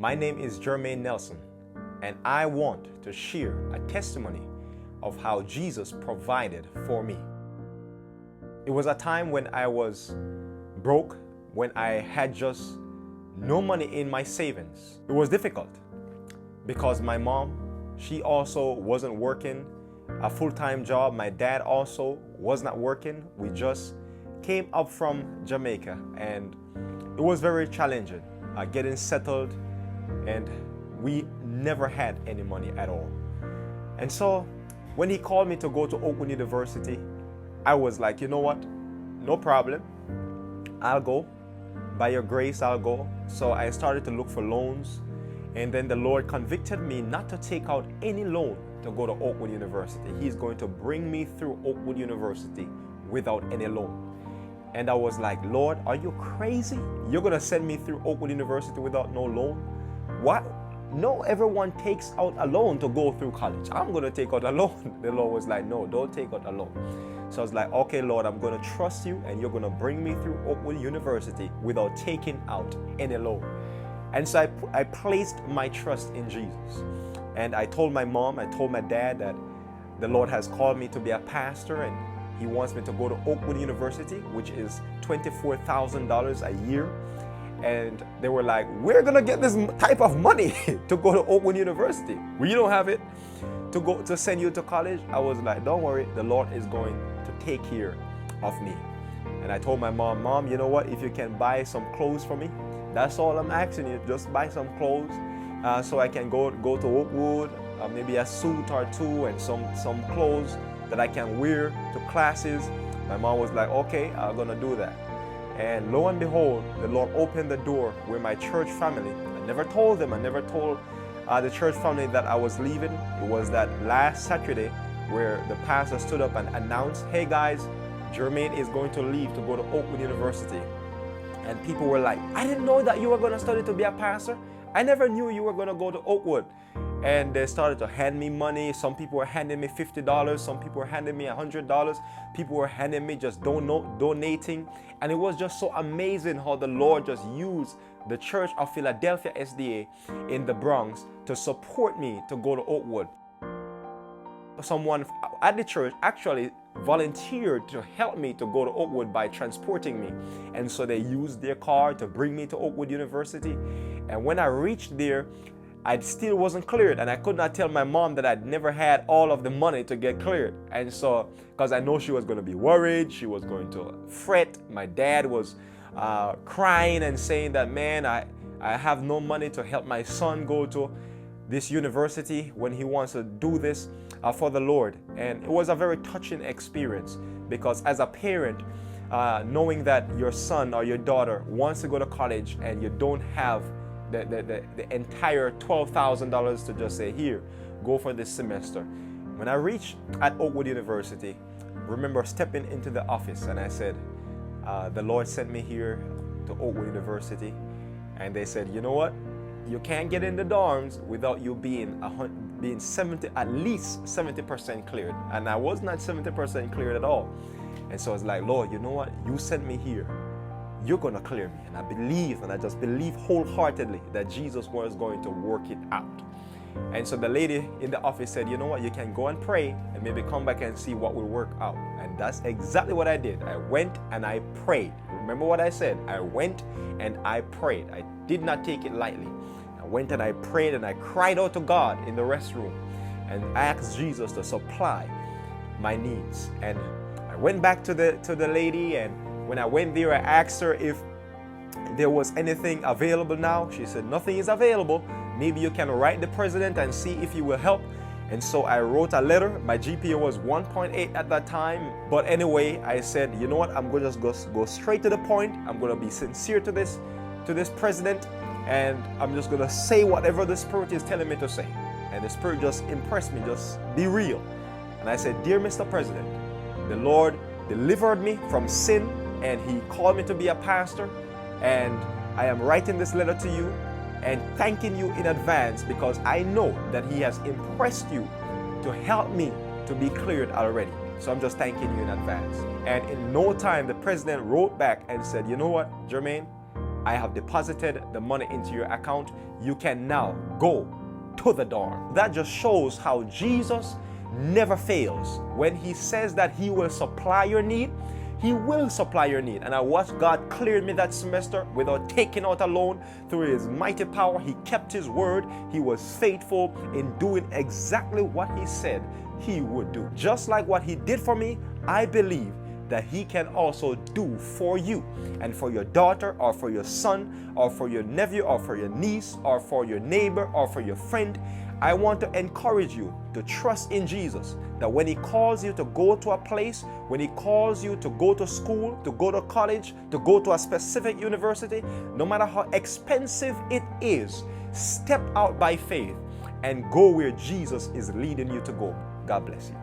My name is Jermaine Nelson, and I want to share a testimony of how Jesus provided for me. It was a time when I was broke, when I had just no money in my savings. It was difficult because my mom, she also wasn't working a full-time job. My dad also was not working. We just came up from Jamaica, and it was very challenging getting settled, and we never had any money at all. And so when he called me to go to Oakwood University, I was like, you know what? No problem. I'll go. By your grace, I'll go. So I started to look for loans, and then the Lord convicted me not to take out any loan to go to Oakwood University. He's going to bring me through Oakwood University without any loan. And I was like, Lord, are you crazy? You're going to send me through Oakwood University without no loan? What? No, everyone takes out a loan to go through college. I'm going to take out a loan. The Lord was like, no, don't take out a loan. So I was like, okay, Lord, I'm going to trust you, and you're going to bring me through Oakwood University without taking out any loan. And so I placed my trust in Jesus. And I told my mom, I told my dad that the Lord has called me to be a pastor, and he wants me to go to Oakwood University, which is $24,000 a year. And they were like, we're going to get this type of money to go to Oakwood University. We don't have it to send you to college. I was like, don't worry, the Lord is going to take care of me. And I told my mom, Mom, you know what? If you can buy some clothes for me, that's all I'm asking you. Just buy some clothes so I can go to Oakwood, maybe a suit or two, and some clothes that I can wear to classes. My mom was like, okay, I'm going to do that. And lo and behold, the Lord opened the door where my church family, I never told them, I never told the church family that I was leaving. It was that last Saturday where the pastor stood up and announced, hey guys, Jermaine is going to leave to go to Oakwood University. And people were like, I didn't know that you were going to study to be a pastor. I never knew you were going to go to Oakwood. And they started to hand me money. Some people were handing me $50. Some people were handing me $100. People were handing me just donating. And it was just so amazing how the Lord just used the Church of Philadelphia SDA in the Bronx to support me to go to Oakwood. Someone at the church actually volunteered to help me to go to Oakwood by transporting me. And so they used their car to bring me to Oakwood University. And when I reached there, I still wasn't cleared, and I could not tell my mom that I'd never had all of the money to get cleared. And so, because I know she was going to be worried, she was going to fret. My dad was crying and saying that, man, I have no money to help my son go to this university when he wants to do this for the Lord. And it was a very touching experience, because as a parent, knowing that your son or your daughter wants to go to college and you don't have the entire $12,000 to just say, here, go for this semester. When I reached at Oakwood University, remember stepping into the office, and I said, the Lord sent me here to Oakwood University. And they said, you know what? You can't get in the dorms without you being at least 70% cleared. And I was not 70% cleared at all. And so I was like, Lord, you know what? You sent me here. You're going to clear me. And I believe, and I just believe wholeheartedly that Jesus was going to work it out. And so the lady in the office said, you know what, you can go and pray and maybe come back and see what will work out. And that's exactly what I did. I went and I prayed. Remember what I said? I went and I prayed. I did not take it lightly. I went and I prayed and I cried out to God in the restroom and asked Jesus to supply my needs. And I went back to the lady, and when I went there, I asked her if there was anything available now. She said, nothing is available. Maybe you can write the president and see if he will help. And so I wrote a letter. My GPA was 1.8 at that time. But anyway, I said, you know what? I'm going to just go straight to the point. I'm going to be sincere to this president. And I'm just going to say whatever the Spirit is telling me to say. And the Spirit just impressed me. Just be real. And I said, dear Mr. President, the Lord delivered me from sin, and He called me to be a pastor. And I am writing this letter to you and thanking you in advance, because I know that He has impressed you to help me to be cleared already. So I'm just thanking you in advance. And in no time, the president wrote back and said, you know what, Jermaine, I have deposited the money into your account. You can now go to the door. That just shows how Jesus never fails. When he says that he will supply your need, he will supply your need. And I watched God clear me that semester without taking out a loan. Through his mighty power, he kept his word. He was faithful in doing exactly what he said he would do. Just like what he did for me, I believe that he can also do for you, and for your daughter, or for your son, or for your nephew, or for your niece, or for your neighbor, or for your friend. I want to encourage you to trust in Jesus, that when he calls you to go to a place, when he calls you to go to school, to go to college, to go to a specific university, no matter how expensive it is, step out by faith and go where Jesus is leading you to go. God bless you.